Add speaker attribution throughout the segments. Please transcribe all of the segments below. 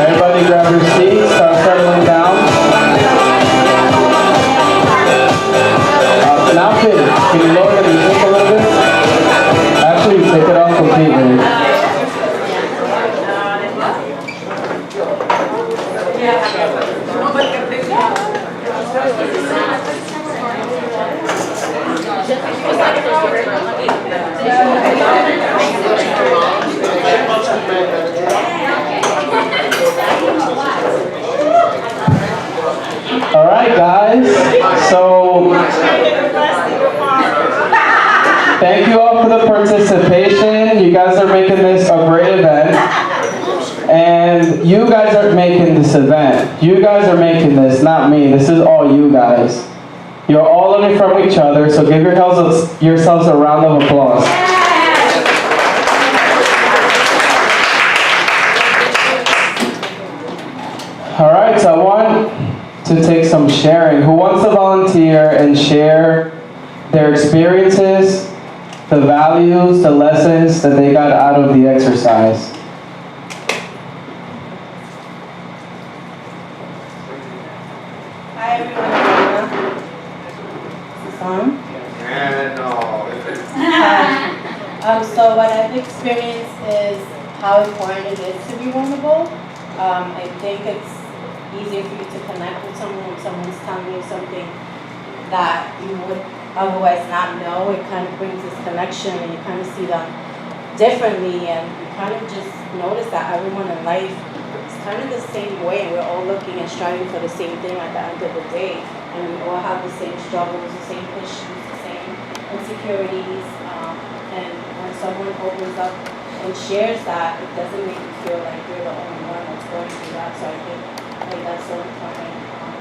Speaker 1: Everybody grab your seats, start settling down. Now, can you lower the music a little bit? Actually, take it off completely. All right, guys. So, thank you all for the participation. You guys are making this a great event. And you guys aren't making this event. You guys are making this, not me. This is all you guys. You're all learning from each other, so give yourselves a round of applause. All right, so I want to take some sharing. Who wants to volunteer and share their experiences, the values, the lessons that they got out of the exercise?
Speaker 2: Hi everyone. Is this on? So what I've experienced is how important it is to be vulnerable. I think it's easier for you to connect with someone when someone's telling you something that you would otherwise not know. It kind of brings this connection and you kind of see them differently and you kind of just notice that everyone in life is kind of the same way and we're all looking and striving for the same thing at the end of the day. And we all have the same struggles, the same issues, the same insecurities. And when someone opens up and shares that, it doesn't make you feel like you're the only one that's going through that. So I think that's so important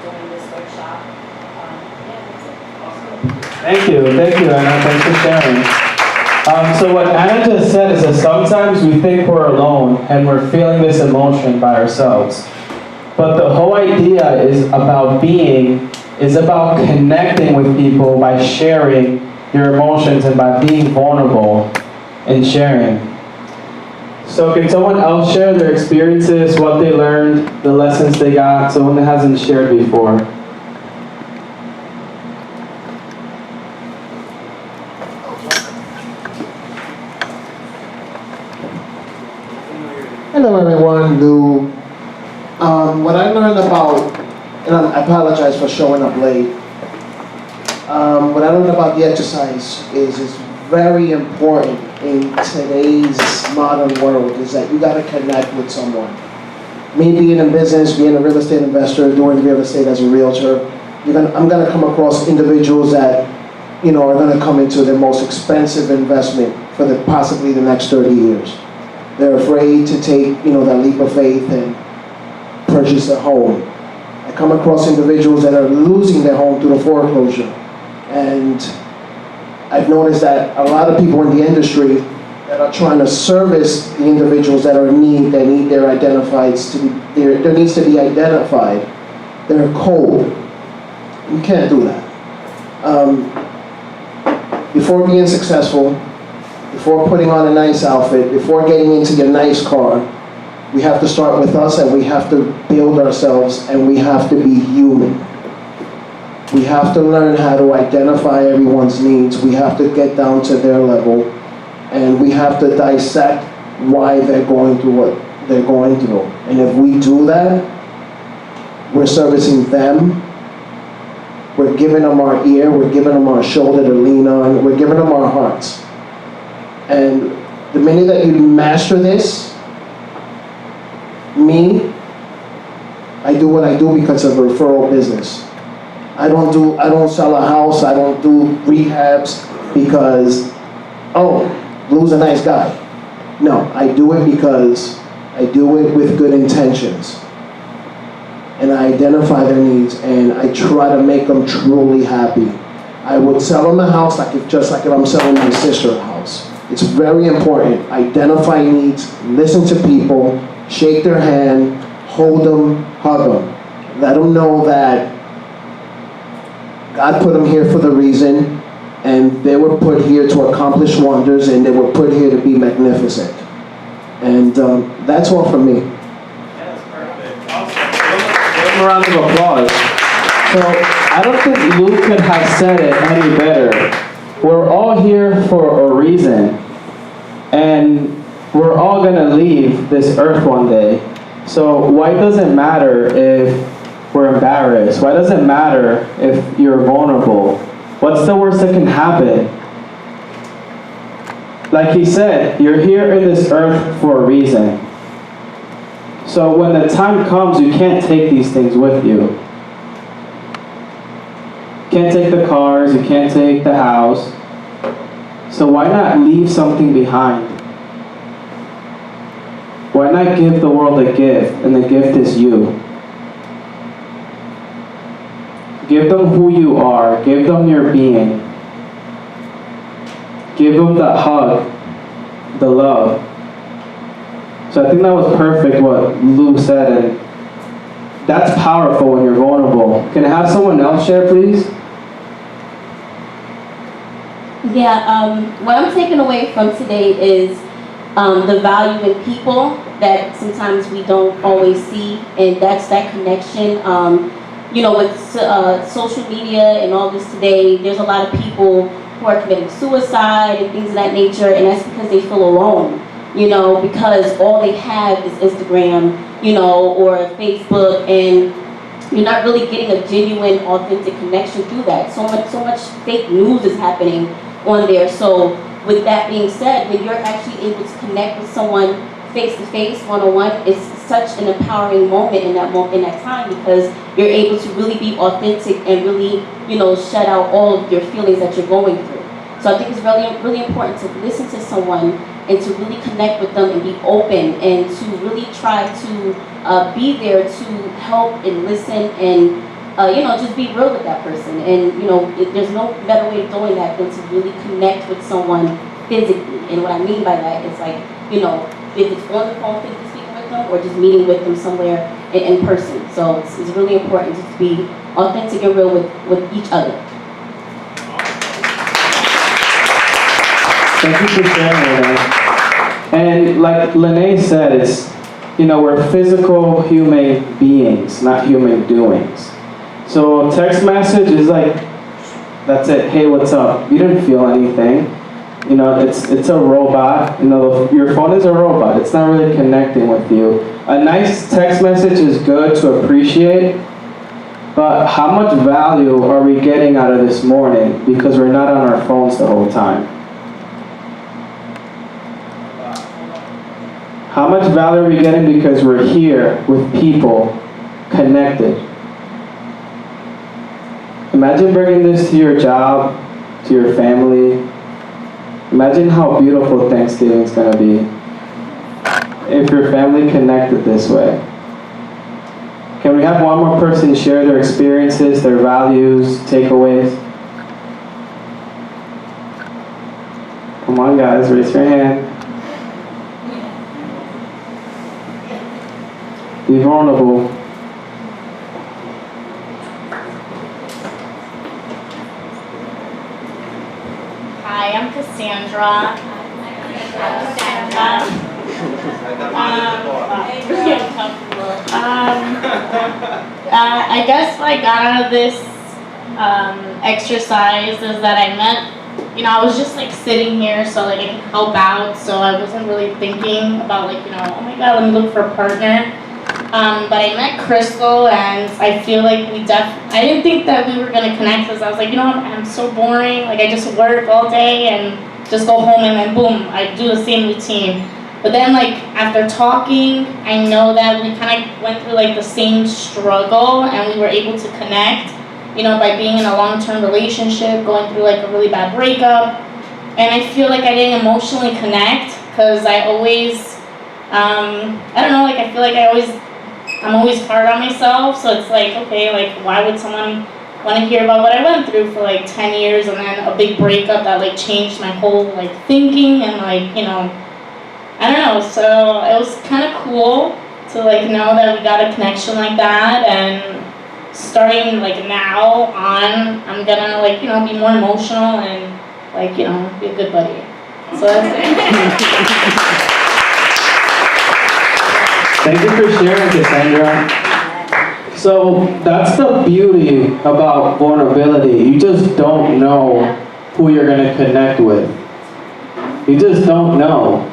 Speaker 2: during this workshop. Yeah, that's it. Awesome.
Speaker 1: Thank you, Anna. Thanks for sharing. So what Anna just said is that sometimes we think we're alone and we're feeling this emotion by ourselves. But the whole idea is about connecting with people by sharing your emotions and by being vulnerable and sharing. So can someone else share their experiences, what they learned, the lessons they got, someone that hasn't shared before?
Speaker 3: Hello everyone, Lou. What I learned about, and I apologize for showing up late. What I learned about the exercise is it's very important in today's modern world is that you got to connect with someone. Me being in business, being a real estate investor, doing real estate as a realtor, I'm going to come across individuals that, are going to come into their most expensive investment for possibly the next 30 years. They're afraid to take, that leap of faith and purchase a home. I come across individuals that are losing their home through the foreclosure. And I've noticed that a lot of people in the industry that are trying to service the individuals that are in need, that need their identifieds to be, there needs to be identified. They're cold. You can't do that. Before being successful, before putting on a nice outfit, before getting into your nice car, we have to start with us and we have to build ourselves and we have to be human. We have to learn how to identify everyone's needs. We have to get down to their level and we have to dissect why they're going through what they're going through. And if we do that, we're servicing them. We're giving them our ear, we're giving them our shoulder to lean on, we're giving them our hearts. And the minute that you master this, I do what I do because of referral business. I don't sell a house, I don't do rehabs because, Lou's a nice guy. No, I do it because I do it with good intentions. And I identify their needs and I try to make them truly happy. I would sell them a house just like if I'm selling my sister a house. It's very important. Identify needs, listen to people, shake their hand, hold them, hug them. Let them know that God put them here for the reason and they were put here to accomplish wonders and they were put here to be magnificent. And that's all from me.
Speaker 1: a round of applause. So I don't think Luke could have said it any better. We're all here for a reason. And we're all gonna leave this earth one day. So why does it matter if we're embarrassed? Why does it matter if you're vulnerable? What's the worst that can happen? Like he said, you're here in this earth for a reason. So when the time comes, you can't take these things with you. You can't take the cars, you can't take the house. So why not leave something behind? Why not give the world a gift, and the gift is you? Give them who you are. Give them your being. Give them the hug, the love. So I think that was perfect what Lou said, and that's powerful when you're vulnerable. Can I have someone else share, please?
Speaker 4: Yeah, what I'm taking away from today is the value in people that sometimes we don't always see, and that's that connection. You know, with social media and all this today, there's a lot of people who are committing suicide and things of that nature, and that's because they feel alone, you know, because all they have is Instagram, you know, or Facebook, and you're not really getting a genuine, authentic connection through that. So much fake news is happening on there. So with that being said, when you're actually able to connect with someone face to face, one-on-one, it's such an empowering moment in that time, because you're able to really be authentic and really, you know, shut out all of your feelings that you're going through. So I think it's really important to listen to someone and to really connect with them and be open and to really try to be there to help and listen and you know, just be real with that person. And you know, there's no better way of doing that than to really connect with someone physically. And what I mean by that is, like, you know, if it's on the phone, physically speaking with them, or just meeting with them somewhere in person. So it's really important just to be authentic and real with each other.
Speaker 1: Thank you for sharing that. And like Lene said, it's, you know, we're physical human beings, not human doings. So text message is like, that's it, hey, what's up? You didn't feel anything. You know, it's a robot. You know, your phone is a robot. It's not really connecting with you. A nice text message is good to appreciate, but how much value are we getting out of this morning because we're not on our phones the whole time? How much value are we getting because we're here with people connected? Imagine bringing this to your job, to your family. Imagine how beautiful Thanksgiving is going to be if your family connected this way. Can we have one more person share their experiences, their values, takeaways? Come on, guys, raise your hand. Be vulnerable.
Speaker 5: Hi, I'm Cassandra. I guess what I got out of this exercise is that I met, you know, I was just like sitting here so like I can help out, so I wasn't really thinking about like, you know, oh my god, let me look for a partner. But I met Crystal, and I feel like I didn't think that we were gonna connect, because I was like, you know what, I'm so boring, like I just work all day and just go home and then boom, I do the same routine. But then like after talking, I know that we kind of went through like the same struggle, and we were able to connect, you know, by being in a long-term relationship, going through like a really bad breakup. And I feel like I didn't emotionally connect, because I always, I don't know, like I feel like I'm always hard on myself, so it's like, okay, like why would someone want to hear about what I went through for like 10 years and then a big breakup that like changed my whole like thinking and like, you know, I don't know. So it was kind of cool to like know that we got a connection like that, and starting like now on, I'm gonna like, you know, be more emotional and like, you know, be a good buddy. So that's it.
Speaker 1: Thank you for sharing, Cassandra. So that's the beauty about vulnerability. You just don't know who you're going to connect with. You just don't know.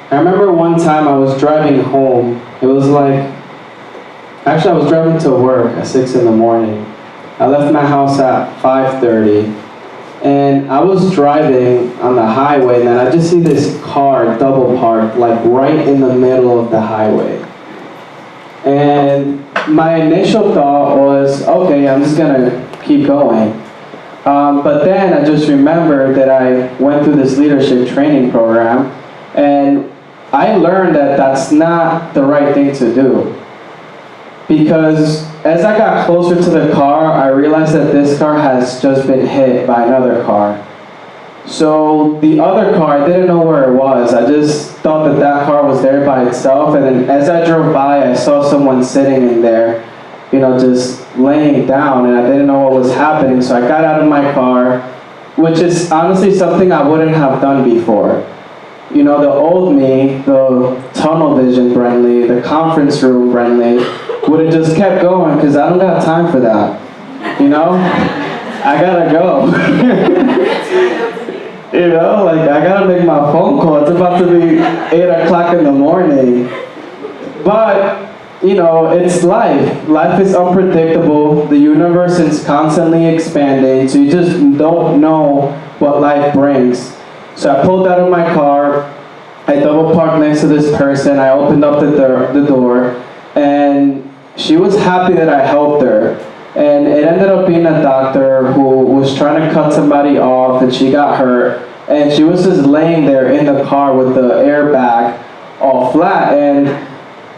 Speaker 1: I remember one time I was driving home. It was actually I was driving to work at 6 in the morning. I left my house at 5:30. And I was driving on the highway, and then I just see this car double parked, right in the middle of the highway. And my initial thought was, okay, I'm just gonna keep going. But then I just remembered that I went through this leadership training program, and I learned that that's not the right thing to do. Because as I got closer to the car, I realized that this car has just been hit by another car. So the other car, I didn't know where it was. I just thought that that car was there by itself. And then as I drove by, I saw someone sitting in there, just laying down. And I didn't know what was happening. So I got out of my car, which is honestly something I wouldn't have done before. The old me, the tunnel vision Brenly, the conference room Brenly, would have just kept going because I don't got time for that. I gotta go. I gotta make my phone call. It's about to be 8 o'clock in the morning. But, it's life. Life is unpredictable. The universe is constantly expanding, so you just don't know what life brings. So I pulled out of my car, I double parked next to this person, I opened up the door, and she was happy that I helped her. And it ended up being a doctor who was trying to cut somebody off, and she got hurt. And she was just laying there in the car with the airbag all flat. And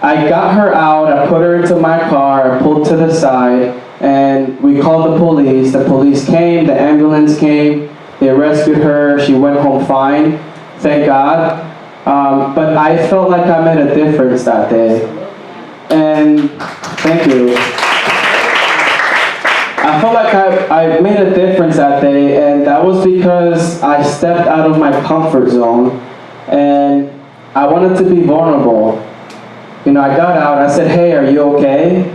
Speaker 1: I got her out, I put her into my car, I pulled to the side, and we called the police. The police came, the ambulance came, they rescued her, she went home fine, thank God. But I felt like I made a difference that day. And thank you. I felt like I made a difference that day, and that was because I stepped out of my comfort zone, and I wanted to be vulnerable. I got out, I said, hey, are you okay?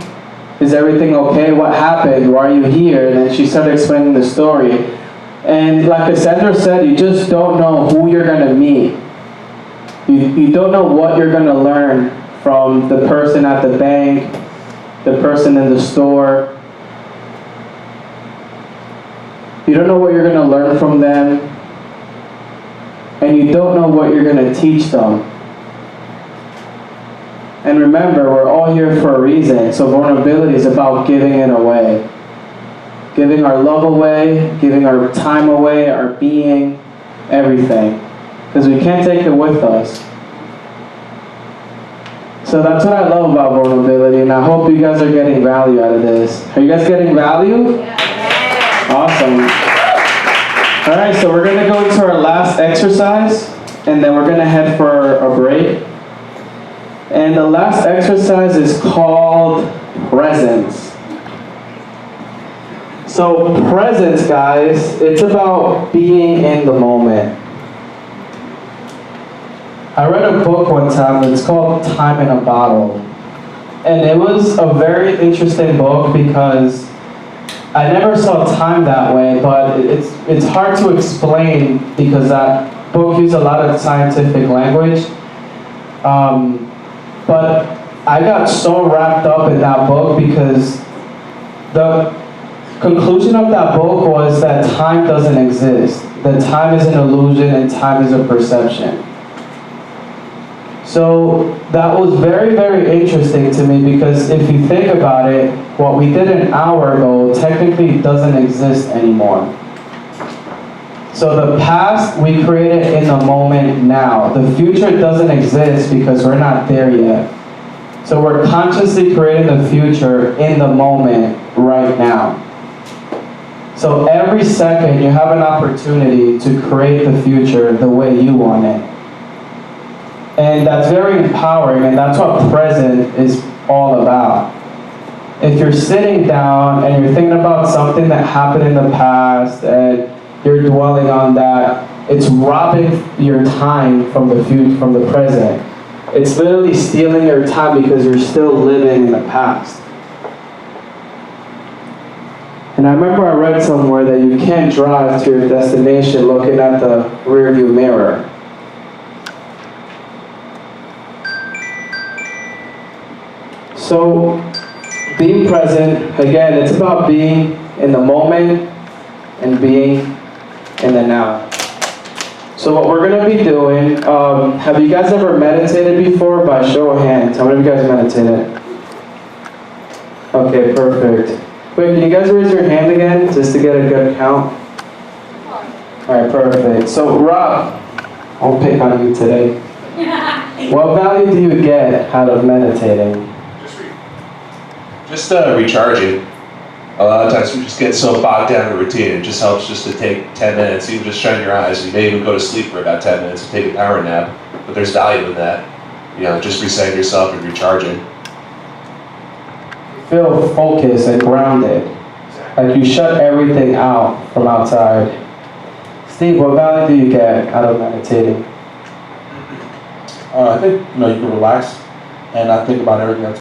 Speaker 1: Is everything okay? What happened? Why are you here? And then she started explaining the story. And like Cassandra said, you just don't know who you're gonna meet. You don't know what you're gonna learn from the person at the bank, the person in the store. You don't know what you're gonna learn from them, and you don't know what you're gonna teach them. And remember, we're all here for a reason, so vulnerability is about giving it away. Giving our love away, giving our time away, our being, everything. Because we can't take it with us. So that's what I love about vulnerability, and I hope you guys are getting value out of this. Are you guys getting value? Yeah. Awesome. All right, so we're gonna go into our last exercise, and then we're gonna head for a break. And the last exercise is called presence. So presence, guys, it's about being in the moment. I read a book one time, it's called Time in a Bottle. And it was a very interesting book because I never saw time that way, but it's hard to explain because that book used a lot of scientific language. But I got so wrapped up in that book because the conclusion of that book was that time doesn't exist. That time is an illusion and time is a perception. So that was very, very interesting to me because if you think about it, what we did an hour ago technically doesn't exist anymore. So the past we created in the moment now. The future doesn't exist because we're not there yet. So we're consciously creating the future in the moment right now. So every second you have an opportunity to create the future the way you want it. And that's very empowering, and that's what present is all about. If you're sitting down and you're thinking about something that happened in the past and you're dwelling on that, it's robbing your time from the future, from the present. It's literally stealing your time because you're still living in the past. And I remember I read somewhere that you can't drive to your destination looking at the rearview mirror. So, being present, again, it's about being in the moment and being in the now. So what we're going to be doing, have you guys ever meditated before? By show of hands, how many of you guys meditated? Okay, perfect. Wait, can you guys raise your hand again, just to get a good count? Alright, perfect. So Rob, I'll pick on you today. What value do you get out of meditating?
Speaker 6: Just recharging. A lot of times we just get so bogged down in routine. It just helps just to take 10 minutes, even just shut your eyes. You may even go to sleep for about 10 minutes and take a power nap. But there's value in that. You know, just resetting yourself and recharging.
Speaker 1: Feel focused and grounded. Like you shut everything out from outside. Steve, what value do you get out of meditating?
Speaker 7: I think you can relax and not think about everything that's